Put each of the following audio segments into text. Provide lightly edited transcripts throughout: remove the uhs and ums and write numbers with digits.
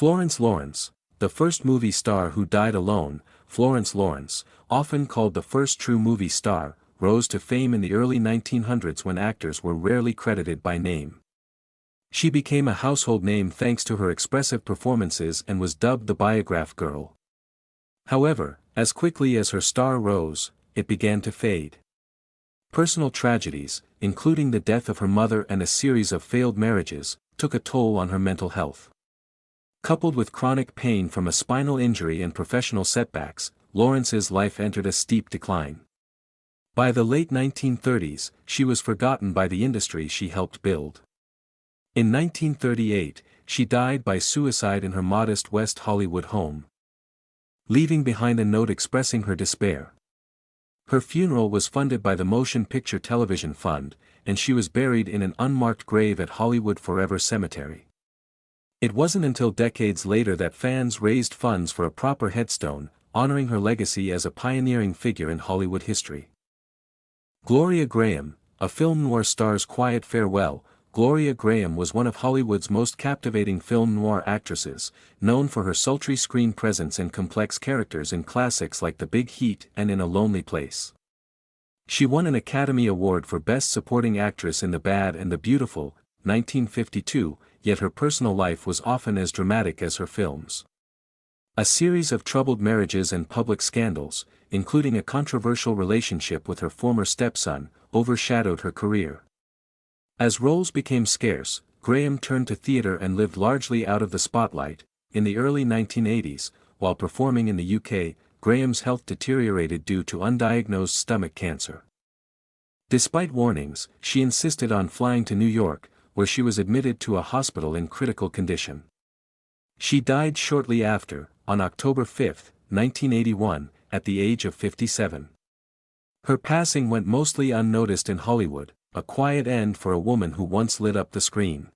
Florence Lawrence, the first movie star who died alone. Florence Lawrence, often called the first true movie star, rose to fame in the early 1900s when actors were rarely credited by name. She became a household name thanks to her expressive performances and was dubbed the Biograph Girl. However, as quickly as her star rose, it began to fade. Personal tragedies, including the death of her mother and a series of failed marriages, took a toll on her mental health. Coupled with chronic pain from a spinal injury and professional setbacks, Lawrence's life entered a steep decline. By the late 1930s, she was forgotten by the industry she helped build. In 1938, she died by suicide in her modest West Hollywood home, leaving behind a note expressing her despair. Her funeral was funded by the Motion Picture Television Fund, and she was buried in an unmarked grave at Hollywood Forever Cemetery. It wasn't until decades later that fans raised funds for a proper headstone, honoring her legacy as a pioneering figure in Hollywood history. Gloria Graham, a film noir star's quiet farewell. Gloria Graham was one of Hollywood's most captivating film noir actresses, known for her sultry screen presence and complex characters in classics like The Big Heat and In a Lonely Place. She won an Academy Award for Best Supporting Actress in The Bad and the Beautiful, 1952, yet her personal life was often as dramatic as her films. A series of troubled marriages and public scandals, including a controversial relationship with her former stepson, overshadowed her career. As roles became scarce, Graham turned to theater and lived largely out of the spotlight. In the early 1980s, while performing in the UK, Graham's health deteriorated due to undiagnosed stomach cancer. Despite warnings, she insisted on flying to New York, where she was admitted to a hospital in critical condition. She died shortly after, on October 5, 1981, at the age of 57. Her passing went mostly unnoticed in Hollywood, a quiet end for a woman who once lit up the screen.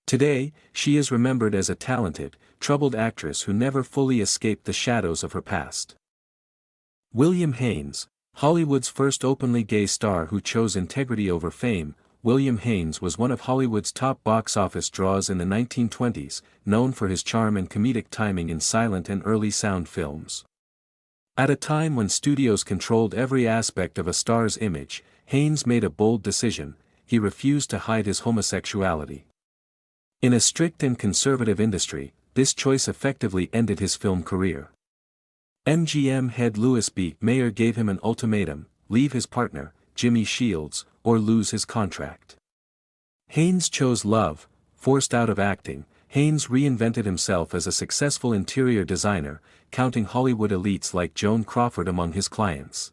Today, she is remembered as a talented, troubled actress who never fully escaped the shadows of her past. William Haynes, Hollywood's first openly gay star who chose integrity over fame. William Haynes was one of Hollywood's top box office draws in the 1920s, known for his charm and comedic timing in silent and early sound films. At a time when studios controlled every aspect of a star's image, Haynes made a bold decision: he refused to hide his homosexuality. In a strict and conservative industry, this choice effectively ended his film career. MGM head Louis B. Mayer gave him an ultimatum: leave his partner, Jimmy Shields, or lose his contract. Haynes chose love. Forced out of acting, Haynes reinvented himself as a successful interior designer, counting Hollywood elites like Joan Crawford among his clients.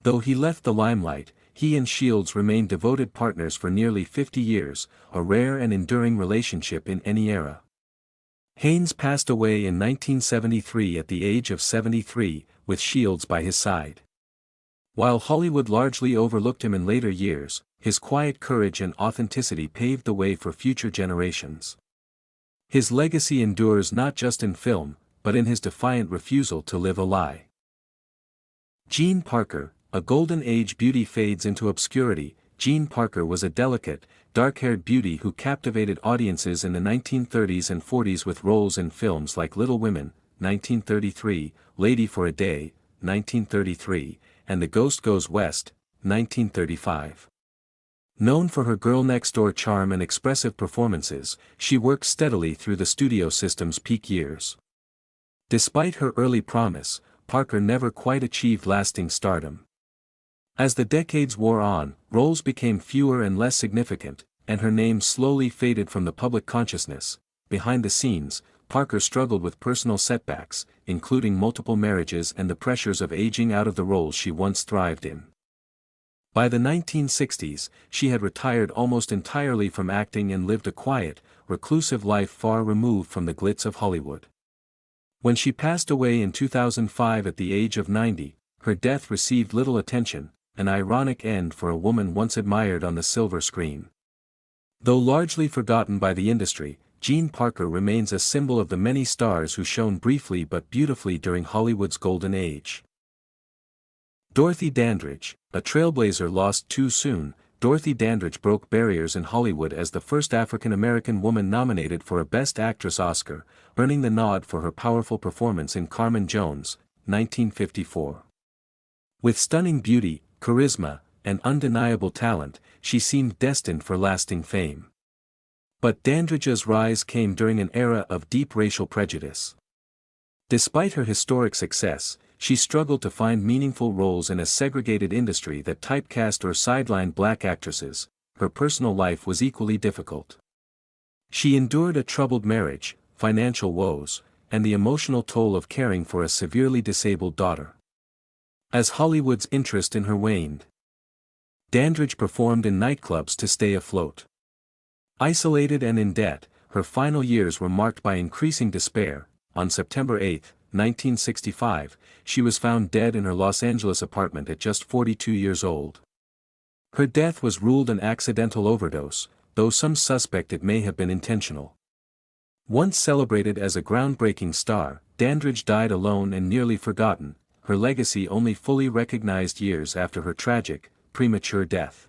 Though he left the limelight, he and Shields remained devoted partners for nearly 50 years, a rare and enduring relationship in any era. Haynes passed away in 1973 at the age of 73, with Shields by his side. While Hollywood largely overlooked him in later years, his quiet courage and authenticity paved the way for future generations. His legacy endures not just in film, but in his defiant refusal to live a lie. Jean Parker, a golden age beauty fades into obscurity. Jean Parker was a delicate, dark-haired beauty who captivated audiences in the 1930s and 40s with roles in films like Little Women, 1933, Lady for a Day, 1933, and The Ghost Goes West, 1935. Known for her girl-next-door charm and expressive performances, she worked steadily through the studio system's peak years. Despite her early promise, Parker never quite achieved lasting stardom. As the decades wore on, roles became fewer and less significant, and her name slowly faded from the public consciousness. Behind the scenes, Parker struggled with personal setbacks, including multiple marriages and the pressures of aging out of the roles she once thrived in. By the 1960s, she had retired almost entirely from acting and lived a quiet, reclusive life far removed from the glitz of Hollywood. When she passed away in 2005 at the age of 90, her death received little attention, an ironic end for a woman once admired on the silver screen. Though largely forgotten by the industry, Jean Parker remains a symbol of the many stars who shone briefly but beautifully during Hollywood's golden age. Dorothy Dandridge, a trailblazer lost too soon. Dorothy Dandridge broke barriers in Hollywood as the first African-American woman nominated for a Best Actress Oscar, earning the nod for her powerful performance in Carmen Jones, 1954. With stunning beauty, charisma, and undeniable talent, she seemed destined for lasting fame. But Dandridge's rise came during an era of deep racial prejudice. Despite her historic success, she struggled to find meaningful roles in a segregated industry that typecast or sidelined black actresses. Her personal life was equally difficult. She endured a troubled marriage, financial woes, and the emotional toll of caring for a severely disabled daughter. As Hollywood's interest in her waned, Dandridge performed in nightclubs to stay afloat. Isolated and in debt, her final years were marked by increasing despair. On September 8, 1965, she was found dead in her Los Angeles apartment at just 42 years old. Her death was ruled an accidental overdose, though some suspect it may have been intentional. Once celebrated as a groundbreaking star, Dandridge died alone and nearly forgotten, her legacy only fully recognized years after her tragic, premature death.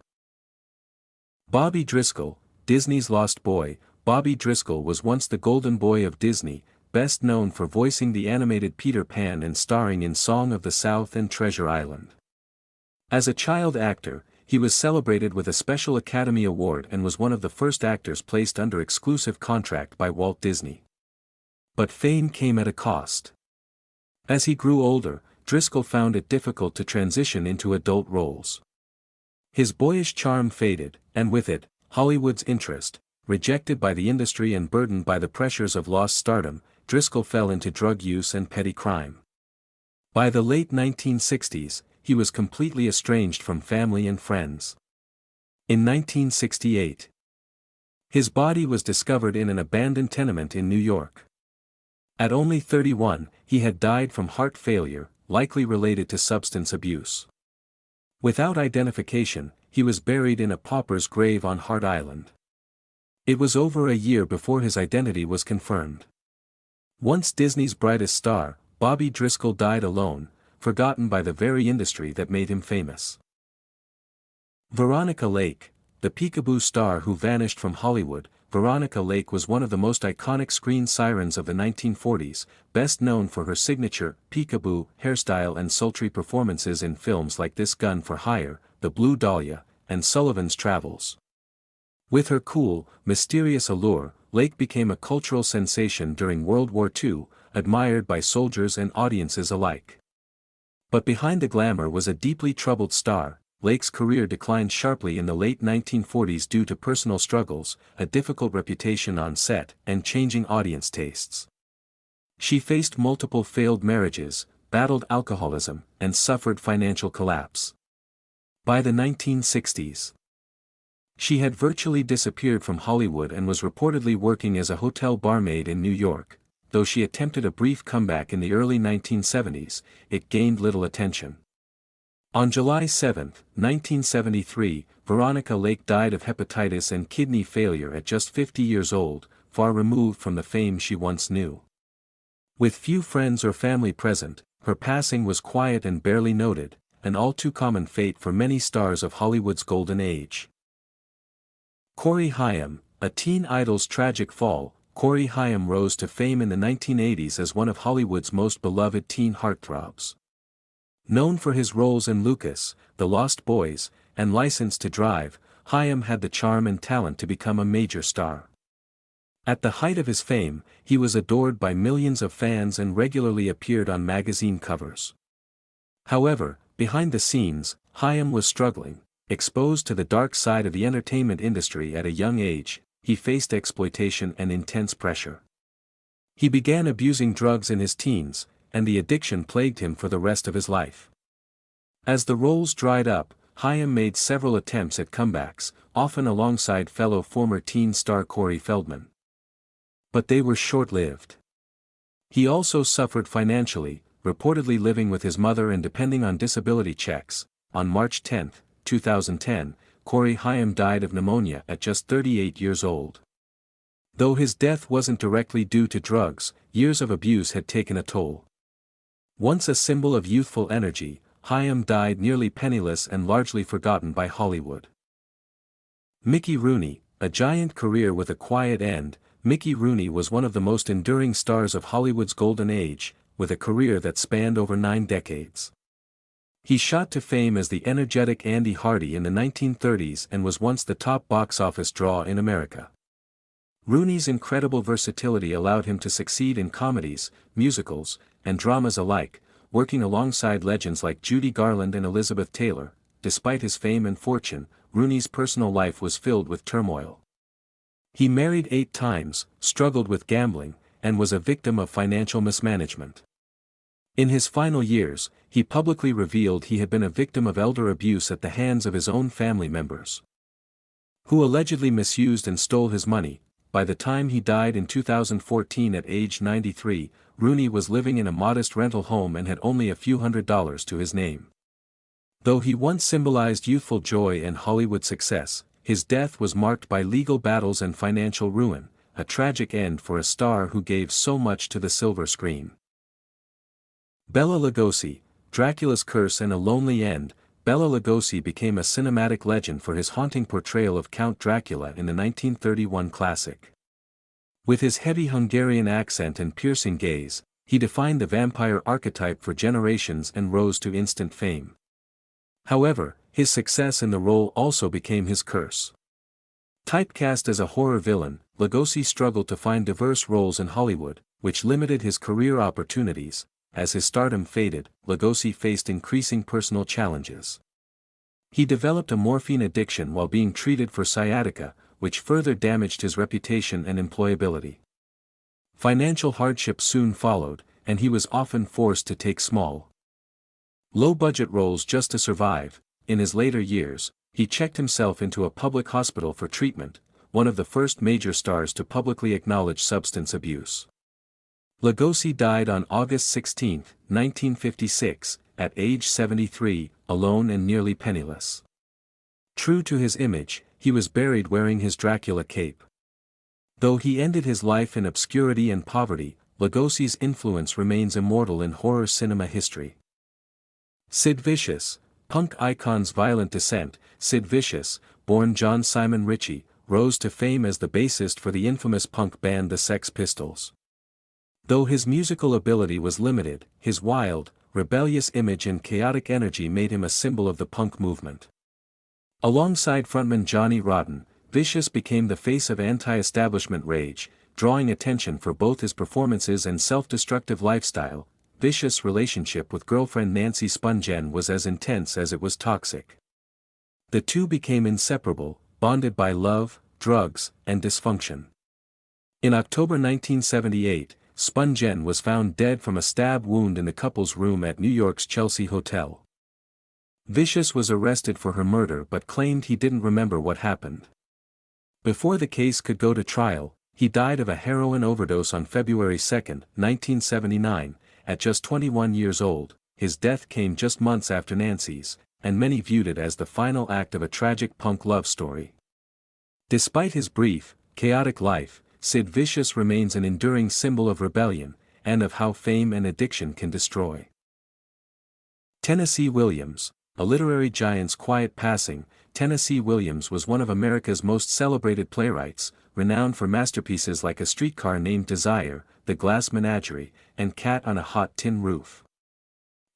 Bobby Driscoll, Disney's lost boy. Bobby Driscoll was once the golden boy of Disney, best known for voicing the animated Peter Pan and starring in Song of the South and Treasure Island. As a child actor, he was celebrated with a special Academy Award and was one of the first actors placed under exclusive contract by Walt Disney. But fame came at a cost. As he grew older, Driscoll found it difficult to transition into adult roles. His boyish charm faded, and with it, Hollywood's interest. Rejected by the industry and burdened by the pressures of lost stardom, Driscoll fell into drug use and petty crime. By the late 1960s, he was completely estranged from family and friends. In 1968, his body was discovered in an abandoned tenement in New York. At only 31, he had died from heart failure, likely related to substance abuse. Without identification, he was buried in a pauper's grave on Hart Island. It was over a year before his identity was confirmed. Once Disney's brightest star, Bobby Driscoll died alone, forgotten by the very industry that made him famous. Veronica Lake, the peekaboo star who vanished from Hollywood. Veronica Lake was one of the most iconic screen sirens of the 1940s, best known for her signature, peekaboo, hairstyle and sultry performances in films like This Gun for Hire, The Blue Dahlia, and Sullivan's Travels. With her cool, mysterious allure, Lake became a cultural sensation during World War II, admired by soldiers and audiences alike. But behind the glamour was a deeply troubled star. Lake's career declined sharply in the late 1940s due to personal struggles, a difficult reputation on set, and changing audience tastes. She faced multiple failed marriages, battled alcoholism, and suffered financial collapse. By the 1960s, she had virtually disappeared from Hollywood and was reportedly working as a hotel barmaid in New York. Though she attempted a brief comeback in the early 1970s, it gained little attention. On July 7, 1973, Veronica Lake died of hepatitis and kidney failure at just 50 years old, far removed from the fame she once knew. With few friends or family present, her passing was quiet and barely noted, an all-too-common fate for many stars of Hollywood's golden age. Cory Haim, a teen idol's tragic fall. Cory Haim rose to fame in the 1980s as one of Hollywood's most beloved teen heartthrobs. Known for his roles in Lucas, The Lost Boys, and License to Drive, Haim had the charm and talent to become a major star. At the height of his fame, he was adored by millions of fans and regularly appeared on magazine covers. However, behind the scenes, Haim was struggling. Exposed to the dark side of the entertainment industry at a young age, he faced exploitation and intense pressure. He began abusing drugs in his teens, and the addiction plagued him for the rest of his life. As the roles dried up, Haim made several attempts at comebacks, often alongside fellow former teen star Corey Feldman. But they were short-lived. He also suffered financially, reportedly living with his mother and depending on disability checks. On March 10, 2010, Cory Haim died of pneumonia at just 38 years old. Though his death wasn't directly due to drugs, years of abuse had taken a toll. Once a symbol of youthful energy, Haim died nearly penniless and largely forgotten by Hollywood. Mickey Rooney, a giant career with a quiet end. Mickey Rooney was one of the most enduring stars of Hollywood's golden age, with a career that spanned over 9 decades. He shot to fame as the energetic Andy Hardy in the 1930s and was once the top box office draw in America. Rooney's incredible versatility allowed him to succeed in comedies, musicals, and dramas alike, working alongside legends like Judy Garland and Elizabeth Taylor. Despite his fame and fortune, Rooney's personal life was filled with turmoil. He married 8 times, struggled with gambling, and was a victim of financial mismanagement. In his final years, he publicly revealed he had been a victim of elder abuse at the hands of his own family members, who allegedly misused and stole his money. By the time he died in 2014 at age 93, Rooney was living in a modest rental home and had only a few $100s to his name. Though he once symbolized youthful joy and Hollywood success, his death was marked by legal battles and financial ruin, a tragic end for a star who gave so much to the silver screen. Bela Lugosi, Dracula's Curse and a Lonely End. Bela Lugosi became a cinematic legend for his haunting portrayal of Count Dracula in the 1931 classic. With his heavy Hungarian accent and piercing gaze, he defined the vampire archetype for generations and rose to instant fame. However, his success in the role also became his curse. Typecast as a horror villain, Lugosi struggled to find diverse roles in Hollywood, which limited his career opportunities. As his stardom faded, Lugosi faced increasing personal challenges. He developed a morphine addiction while being treated for sciatica, which further damaged his reputation and employability. Financial hardship soon followed, and he was often forced to take small, low-budget roles just to survive. In his later years, he checked himself into a public hospital for treatment, one of the first major stars to publicly acknowledge substance abuse. Lugosi died on August 16, 1956, at age 73, alone and nearly penniless. True to his image, he was buried wearing his Dracula cape. Though he ended his life in obscurity and poverty, Lugosi's influence remains immortal in horror cinema history. Sid Vicious, punk icon's violent descent. Sid Vicious, born John Simon Ritchie, rose to fame as the bassist for the infamous punk band the Sex Pistols. Though his musical ability was limited, his wild, rebellious image and chaotic energy made him a symbol of the punk movement. Alongside frontman Johnny Rotten, Vicious became the face of anti-establishment rage, drawing attention for both his performances and self-destructive lifestyle. Vicious' relationship with girlfriend Nancy Spungen was as intense as it was toxic. The two became inseparable, bonded by love, drugs, and dysfunction. In October 1978, Spungen was found dead from a stab wound in the couple's room at New York's Chelsea Hotel. Vicious was arrested for her murder but claimed he didn't remember what happened. Before the case could go to trial, he died of a heroin overdose on February 2, 1979, at just 21 years old. His death came just months after Nancy's, and many viewed it as the final act of a tragic punk love story. Despite his brief, chaotic life, Sid Vicious remains an enduring symbol of rebellion, and of how fame and addiction can destroy. Tennessee Williams, a literary giant's quiet passing. Tennessee Williams was one of America's most celebrated playwrights, renowned for masterpieces like A Streetcar Named Desire, The Glass Menagerie, and Cat on a Hot Tin Roof.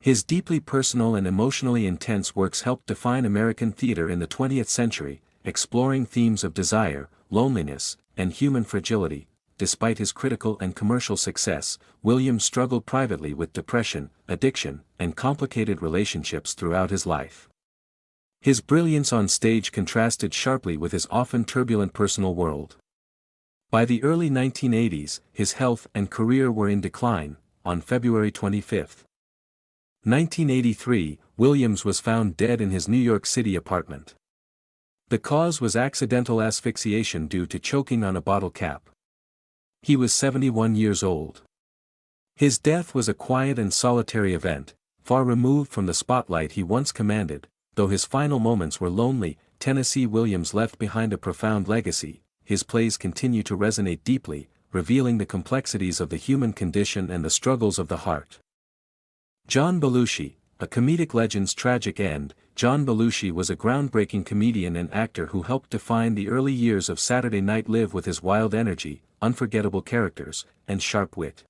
His deeply personal and emotionally intense works helped define American theater in the 20th century, exploring themes of desire, loneliness, and human fragility. Despite his critical and commercial success, Williams struggled privately with depression, addiction, and complicated relationships throughout his life. His brilliance on stage contrasted sharply with his often turbulent personal world. By the early 1980s, his health and career were in decline. On February 25, 1983, Williams was found dead in his New York City apartment. The cause was accidental asphyxiation due to choking on a bottle cap. He was 71 years old. His death was a quiet and solitary event, far removed from the spotlight he once commanded. Though his final moments were lonely, Tennessee Williams left behind a profound legacy. His plays continue to resonate deeply, revealing the complexities of the human condition and the struggles of the heart. John Belushi, a comedic legend's tragic end. John Belushi was a groundbreaking comedian and actor who helped define the early years of Saturday Night Live with his wild energy, unforgettable characters, and sharp wit.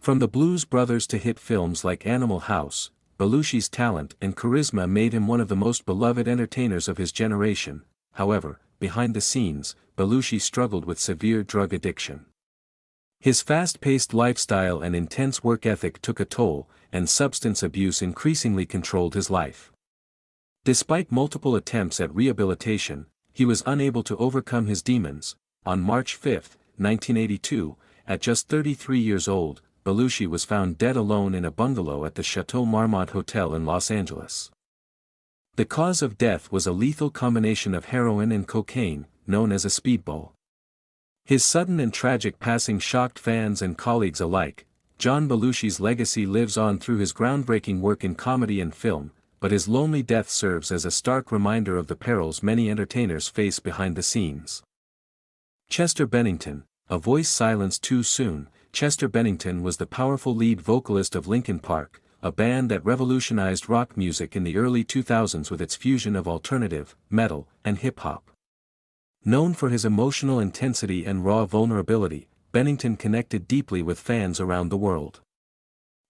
From the Blues Brothers to hit films like Animal House, Belushi's talent and charisma made him one of the most beloved entertainers of his generation. However, behind the scenes, Belushi struggled with severe drug addiction. His fast-paced lifestyle and intense work ethic took a toll, and substance abuse increasingly controlled his life. Despite multiple attempts at rehabilitation, he was unable to overcome his demons. On March 5, 1982, at just 33 years old, Belushi was found dead alone in a bungalow at the Chateau Marmont Hotel in Los Angeles. The cause of death was a lethal combination of heroin and cocaine, known as a speedball. His sudden and tragic passing shocked fans and colleagues alike. John Belushi's legacy lives on through his groundbreaking work in comedy and film, but his lonely death serves as a stark reminder of the perils many entertainers face behind the scenes. Chester Bennington, a voice silenced too soon. Chester Bennington was the powerful lead vocalist of Linkin Park, a band that revolutionized rock music in the early 2000s with its fusion of alternative, metal, and hip-hop. Known for his emotional intensity and raw vulnerability, Bennington connected deeply with fans around the world.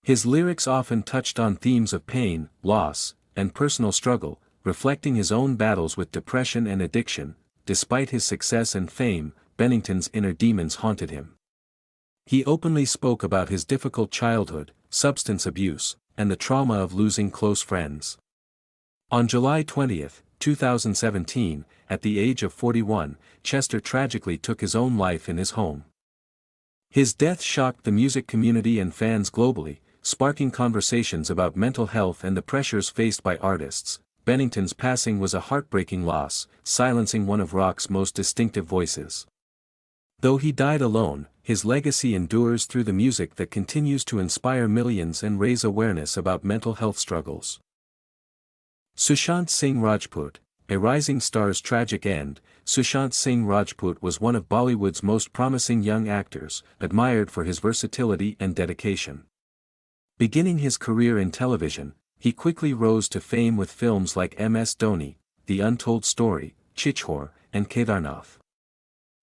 His lyrics often touched on themes of pain, loss, and personal struggle, reflecting his own battles with depression and addiction. Despite his success and fame, Bennington's inner demons haunted him. He openly spoke about his difficult childhood, substance abuse, and the trauma of losing close friends. On July 20, 2017, at the age of 41, Chester tragically took his own life in his home. His death shocked the music community and fans globally, sparking conversations about mental health and the pressures faced by artists. Bennington's passing was a heartbreaking loss, silencing one of rock's most distinctive voices. Though he died alone, his legacy endures through the music that continues to inspire millions and raise awareness about mental health struggles. Sushant Singh Rajput, a rising star's tragic end. Sushant Singh Rajput was one of Bollywood's most promising young actors, admired for his versatility and dedication. Beginning his career in television, he quickly rose to fame with films like MS Dhoni, The Untold Story, Chichhor, and Kedarnath.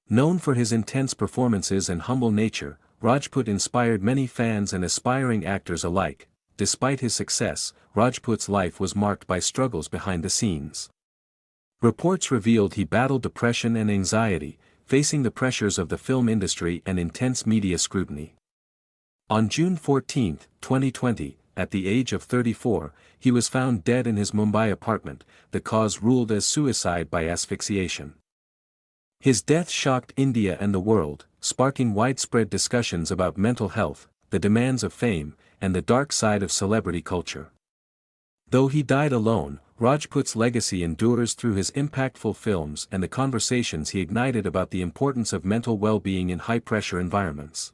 Known for his intense performances and humble nature, Rajput inspired many fans and aspiring actors alike. Despite his success, Rajput's life was marked by struggles behind the scenes. Reports revealed he battled depression and anxiety, facing the pressures of the film industry and intense media scrutiny. On June 14, 2020, at the age of 34, he was found dead in his Mumbai apartment, the cause ruled as suicide by asphyxiation. His death shocked India and the world, sparking widespread discussions about mental health, the demands of fame, and the dark side of celebrity culture. Though he died alone, Rajput's legacy endures through his impactful films and the conversations he ignited about the importance of mental well-being in high-pressure environments.